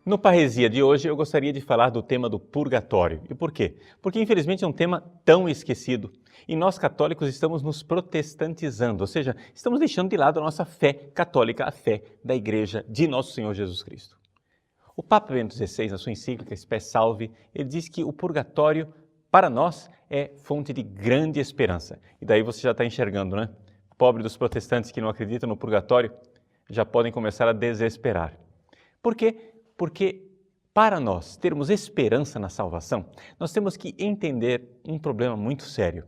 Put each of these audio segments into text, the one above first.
No Parresia de hoje, eu gostaria de falar do tema do purgatório. E por quê? Porque, infelizmente, é um tema tão esquecido. E nós, católicos, estamos nos protestantizando, ou seja, estamos deixando de lado a nossa fé católica, a fé da Igreja de Nosso Senhor Jesus Cristo. O Papa Bento XVI, na sua encíclica Spes Salvi, ele diz que o purgatório, para nós, é fonte de grande esperança. E daí você já está enxergando, né? Pobre dos protestantes que não acreditam no purgatório, já podem começar a desesperar. Por quê? Porque para nós termos esperança na salvação, nós temos que entender um problema muito sério.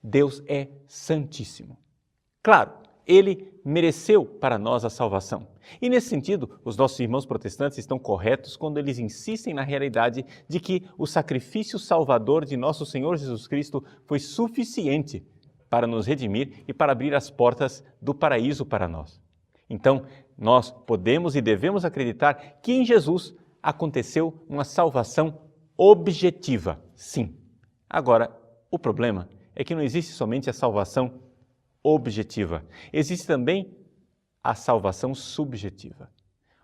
Deus é santíssimo. Claro, Ele mereceu para nós a salvação. E nesse sentido, os nossos irmãos protestantes estão corretos quando eles insistem na realidade de que o sacrifício salvador de nosso Senhor Jesus Cristo foi suficiente para nos redimir e para abrir as portas do paraíso para nós. Então, nós podemos e devemos acreditar que em Jesus aconteceu uma salvação objetiva, sim. Agora, o problema é que não existe somente a salvação objetiva, existe também a salvação subjetiva.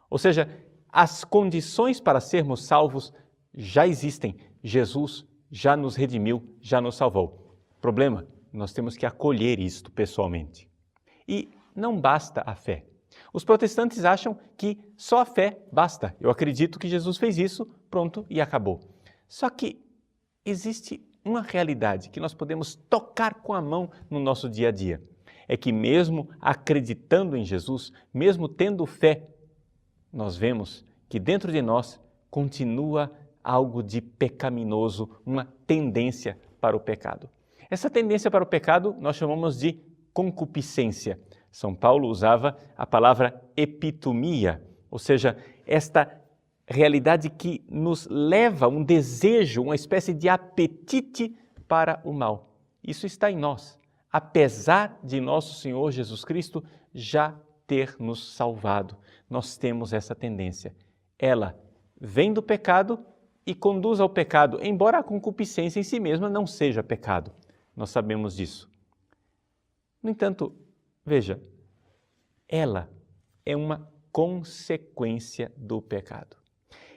Ou seja, as condições para sermos salvos já existem, Jesus já nos redimiu, já nos salvou. Problema, nós temos que acolher isto pessoalmente. E não basta a fé. Os protestantes acham que só a fé basta. Eu acredito que Jesus fez isso, pronto, e acabou. Só que existe uma realidade que nós podemos tocar com a mão no nosso dia a dia. É que mesmo acreditando em Jesus, mesmo tendo fé, nós vemos que dentro de nós continua algo de pecaminoso, uma tendência para o pecado. Essa tendência para o pecado nós chamamos de concupiscência. São Paulo usava a palavra epitomia, ou seja, esta realidade que nos leva a um desejo, uma espécie de apetite para o mal. Isso está em nós, apesar de nosso Senhor Jesus Cristo já ter nos salvado. Nós temos essa tendência. Ela vem do pecado e conduz ao pecado, embora a concupiscência em si mesma não seja pecado. Nós sabemos disso. No entanto, veja, ela é uma consequência do pecado.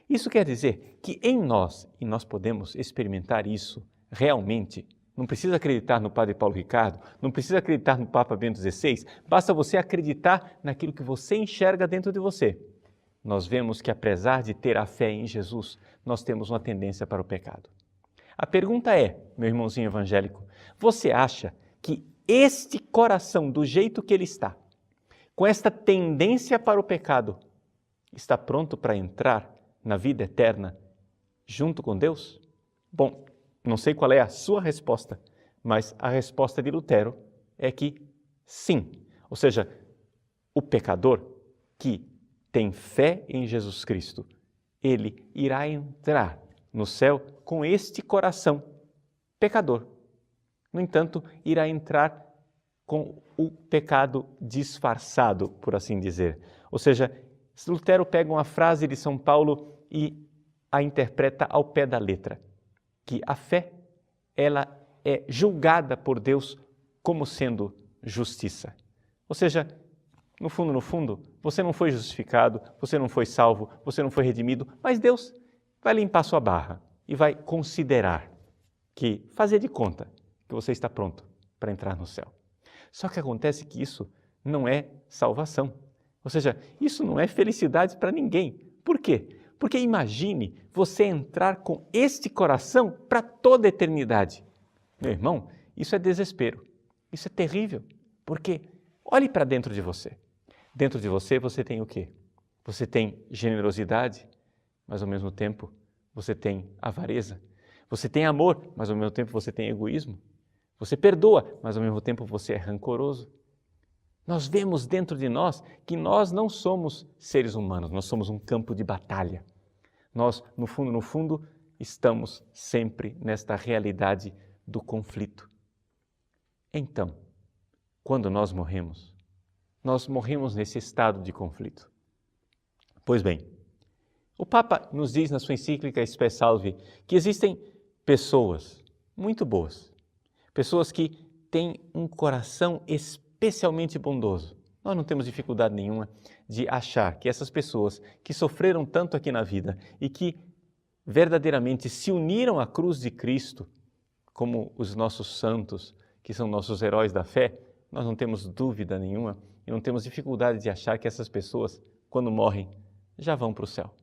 Isso quer dizer que em nós, e nós podemos experimentar isso realmente, não precisa acreditar no Padre Paulo Ricardo, não precisa acreditar no Papa Bento XVI, basta você acreditar naquilo que você enxerga dentro de você. Nós vemos que apesar de ter a fé em Jesus, nós temos uma tendência para o pecado. A pergunta é, meu irmãozinho evangélico, você acha que este coração, do jeito que ele está, com esta tendência para o pecado, está pronto para entrar na vida eterna junto com Deus? Bom, não sei qual é a sua resposta, mas a resposta de Lutero é que sim. Ou seja, o pecador que tem fé em Jesus Cristo, ele irá entrar no céu com este coração pecador. No entanto, irá entrar com o pecado disfarçado, por assim dizer. Ou seja, Lutero pega uma frase de São Paulo e a interpreta ao pé da letra, que a fé, ela é julgada por Deus como sendo justiça. Ou seja, no fundo, você não foi justificado, você não foi salvo, você não foi redimido, mas Deus vai limpar sua barra e vai considerar que fazer de conta que você está pronto para entrar no céu. Só que acontece que isso não é salvação. Ou seja, isso não é felicidade para ninguém. Por quê? Porque imagine você entrar com este coração para toda a eternidade. Meu irmão, isso é desespero. Isso é terrível. Porque olhe para dentro de você. Dentro de você, você tem o quê? Você tem generosidade, mas ao mesmo tempo você tem avareza. Você tem amor, mas ao mesmo tempo você tem egoísmo. Você perdoa, mas ao mesmo tempo você é rancoroso. Nós vemos dentro de nós que nós não somos seres humanos, nós somos um campo de batalha. Nós, no fundo, estamos sempre nesta realidade do conflito. Então, quando nós morremos nesse estado de conflito. Pois bem, O Papa nos diz na sua encíclica Spe Salvi que existem pessoas muito boas, pessoas que têm um coração especialmente bondoso. Nós não temos dificuldade nenhuma de achar que essas pessoas que sofreram tanto aqui na vida e que verdadeiramente se uniram à cruz de Cristo, como os nossos santos, que são nossos heróis da fé, nós não temos dúvida nenhuma e não temos dificuldade de achar que essas pessoas, quando morrem, já vão para o céu.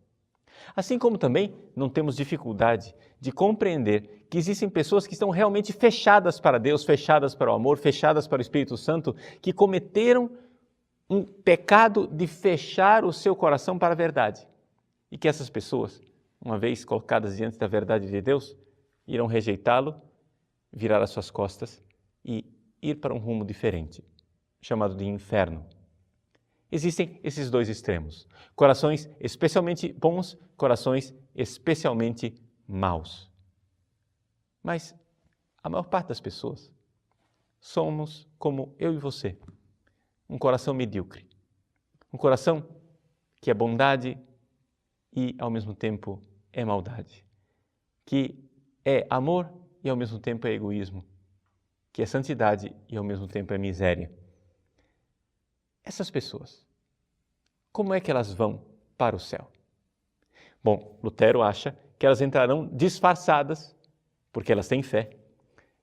Assim como também não temos dificuldade de compreender que existem pessoas que estão realmente fechadas para Deus, fechadas para o amor, fechadas para o Espírito Santo, que cometeram um pecado de fechar o seu coração para a verdade. E que essas pessoas, uma vez colocadas diante da verdade de Deus, irão rejeitá-lo, virar as suas costas e ir para um rumo diferente, chamado de inferno. Existem esses dois extremos, corações especialmente bons, corações especialmente maus. Mas a maior parte das pessoas somos como eu e você, um coração medíocre, um coração que é bondade e ao mesmo tempo é maldade, que é amor e ao mesmo tempo é egoísmo, que é santidade e ao mesmo tempo é miséria. Essas pessoas, como é que elas vão para o céu? Bom, Lutero acha que elas entrarão disfarçadas, porque elas têm fé,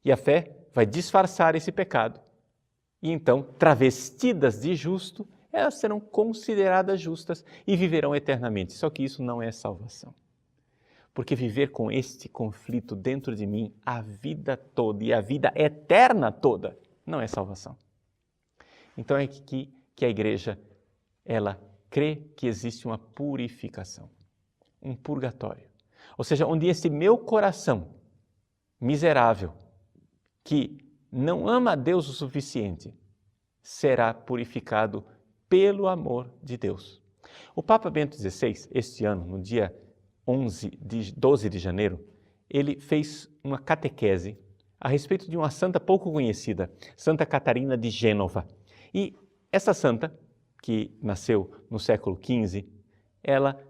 e a fé vai disfarçar esse pecado, e então, travestidas de justo, elas serão consideradas justas e viverão eternamente. Só que isso não é salvação. Porque viver com este conflito dentro de mim a vida toda e a vida eterna toda não é salvação. Então é que a igreja, ela crê que existe uma purificação, um purgatório. Ou seja, onde esse meu coração miserável, que não ama a Deus o suficiente, será purificado pelo amor de Deus. O Papa Bento XVI, este ano, no dia 12 de janeiro, ele fez uma catequese a respeito de uma santa pouco conhecida, Santa Catarina de Gênova. E essa santa, que nasceu no século XV, ela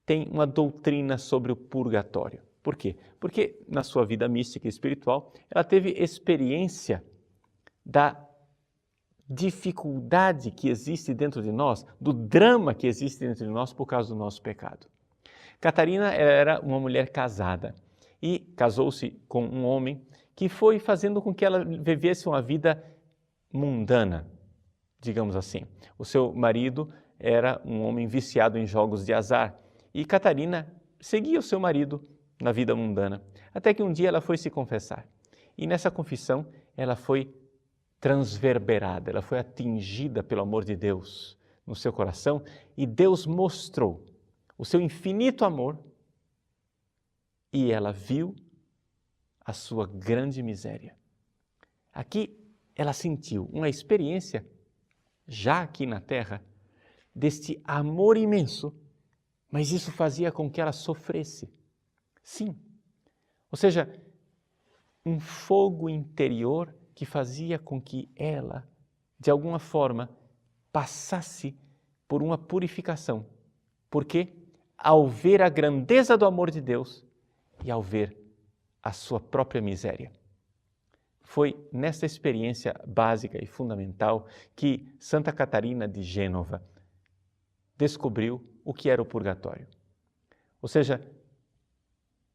tem uma doutrina sobre o purgatório. Por quê? Porque na sua vida mística e espiritual, ela teve experiência da dificuldade que existe dentro de nós, do drama que existe dentro de nós por causa do nosso pecado. Catarina era uma mulher casada e casou-se com um homem que foi fazendo com que ela vivesse uma vida mundana, digamos assim. O seu marido era um homem viciado em jogos de azar e Catarina seguia o seu marido na vida mundana, até que um dia ela foi se confessar. E nessa confissão ela foi transverberada, ela foi atingida pelo amor de Deus no seu coração e Deus mostrou o seu infinito amor e ela viu a sua grande miséria. Aqui ela sentiu uma experiência, já aqui na terra, deste amor imenso, mas isso fazia com que ela sofresse. Sim, ou seja, um fogo interior que fazia com que ela, de alguma forma, passasse por uma purificação. Porque ao ver a grandeza do amor de Deus e ao ver a sua própria miséria. Foi nessa experiência básica e fundamental que Santa Catarina de Gênova descobriu o que era o purgatório. Ou seja,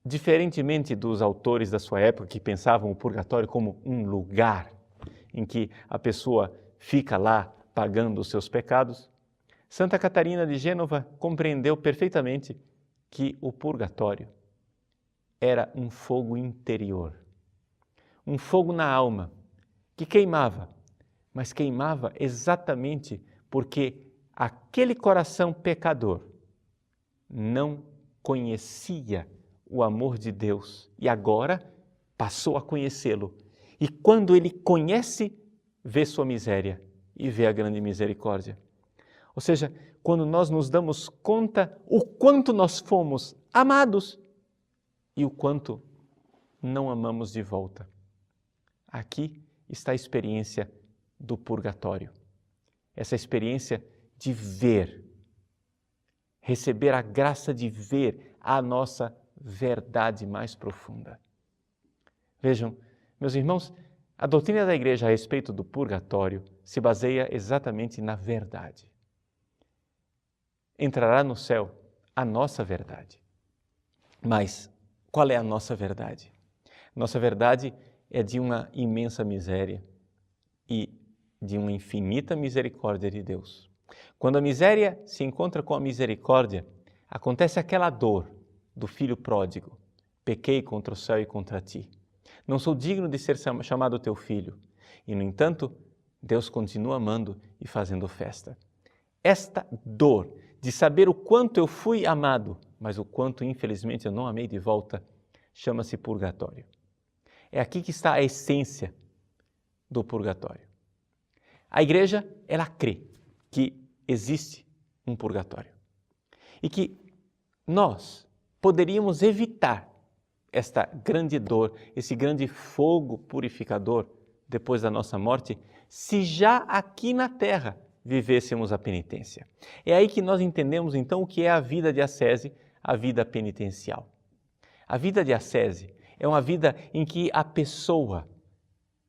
diferentemente dos autores da sua época que pensavam o purgatório como um lugar em que a pessoa fica lá pagando os seus pecados, Santa Catarina de Gênova compreendeu perfeitamente que o purgatório era um fogo interior, um fogo na alma que queimava, mas queimava exatamente porque aquele coração pecador não conhecia o amor de Deus e agora passou a conhecê-lo. E quando ele conhece, vê sua miséria e vê a grande misericórdia. Ou seja, quando nós nos damos conta o quanto nós fomos amados e o quanto não amamos de volta. Aqui está a experiência do purgatório. Essa experiência de ver receber a graça de ver a nossa verdade mais profunda. Vejam, meus irmãos, a doutrina da igreja a respeito do purgatório se baseia exatamente na verdade. Entrará no céu a nossa verdade. Mas qual é a nossa verdade? Nossa verdade é de uma imensa miséria e de uma infinita misericórdia de Deus. Quando a miséria se encontra com a misericórdia, acontece aquela dor do filho pródigo. Pequei contra o céu e contra ti. Não sou digno de ser chamado teu filho. E, no entanto, Deus continua amando e fazendo festa. Esta dor de saber o quanto eu fui amado, mas o quanto, infelizmente, eu não amei de volta, chama-se purgatório. É aqui que está a essência do purgatório. A igreja, ela crê que existe um purgatório e que nós poderíamos evitar esta grande dor, esse grande fogo purificador depois da nossa morte, se já aqui na terra vivêssemos a penitência. É aí que nós entendemos então o que é a vida de ascese, a vida penitencial. A vida de ascese é uma vida em que a pessoa,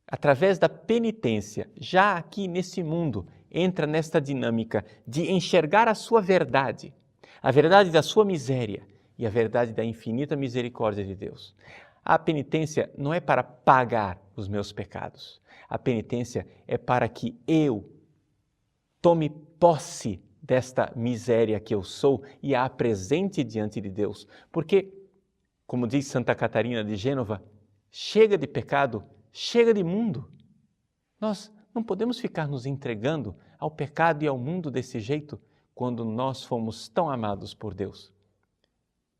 através da penitência, já aqui nesse mundo, entra nesta dinâmica de enxergar a sua verdade, a verdade da sua miséria e a verdade da infinita misericórdia de Deus. A penitência não é para pagar os meus pecados. A penitência é para que eu tome posse desta miséria que eu sou e a apresente diante de Deus. Porque, como diz Santa Catarina de Gênova, chega de pecado, chega de mundo. Nós não podemos ficar nos entregando ao pecado e ao mundo desse jeito quando nós fomos tão amados por Deus.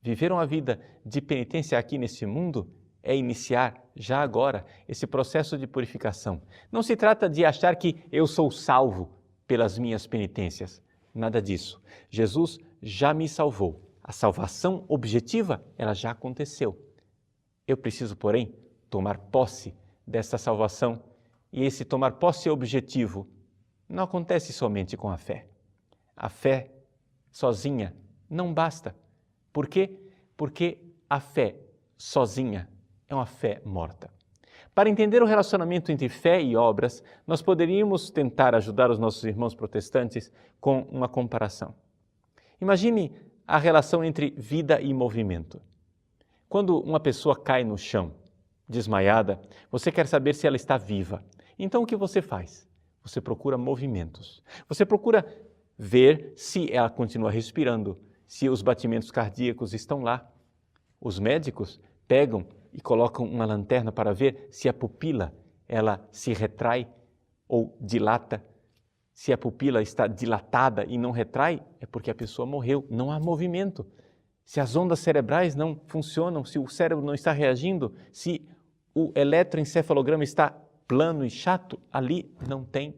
Viver uma vida de penitência aqui nesse mundo é iniciar, já agora, esse processo de purificação. Não se trata de achar que eu sou salvo pelas minhas penitências. Nada disso. Jesus já me salvou. A salvação objetiva, ela já aconteceu. Eu preciso, porém, tomar posse dessa salvação. E esse tomar posse objetivo não acontece somente com a fé. A fé sozinha não basta. Por quê? Porque a fé sozinha é uma fé morta. Para entender o relacionamento entre fé e obras, nós poderíamos tentar ajudar os nossos irmãos protestantes com uma comparação. Imagine a relação entre vida e movimento. Quando uma pessoa cai no chão, desmaiada, você quer saber se ela está viva. Então o que você faz? Você procura movimentos. Você procura ver se ela continua respirando, se os batimentos cardíacos estão lá. Os médicos pegam e colocam uma lanterna para ver se a pupila ela se retrai ou dilata. Se a pupila está dilatada e não retrai, é porque a pessoa morreu, não há movimento. Se as ondas cerebrais não funcionam, se o cérebro não está reagindo, se o eletroencefalograma está plano e chato, ali não tem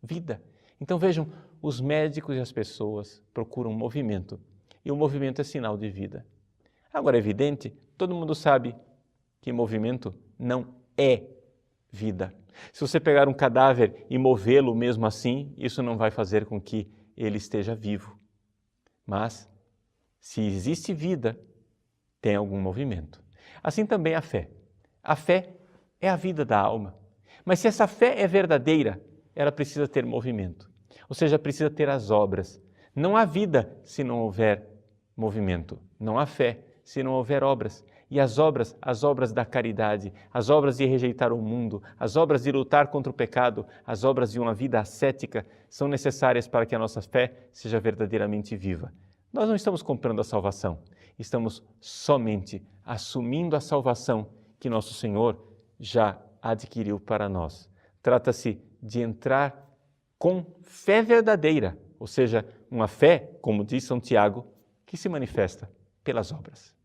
vida. Então vejam, os médicos e as pessoas procuram movimento, e o movimento é sinal de vida. Agora é evidente, todo mundo sabe que movimento não é vida. Se você pegar um cadáver e movê-lo mesmo assim, isso não vai fazer com que ele esteja vivo. Mas, se existe vida, tem algum movimento. Assim também a fé. A fé é a vida da alma. Mas se essa fé é verdadeira, ela precisa ter movimento. Ou seja, precisa ter as obras. Não há vida se não houver movimento. Não há fé se não houver obras. E as obras da caridade, as obras de rejeitar o mundo, as obras de lutar contra o pecado, as obras de uma vida ascética são necessárias para que a nossa fé seja verdadeiramente viva. Nós não estamos comprando a salvação, estamos somente assumindo a salvação que nosso Senhor já adquiriu para nós. Trata-se de entrar com fé verdadeira, ou seja, uma fé, como diz São Tiago, que se manifesta pelas obras.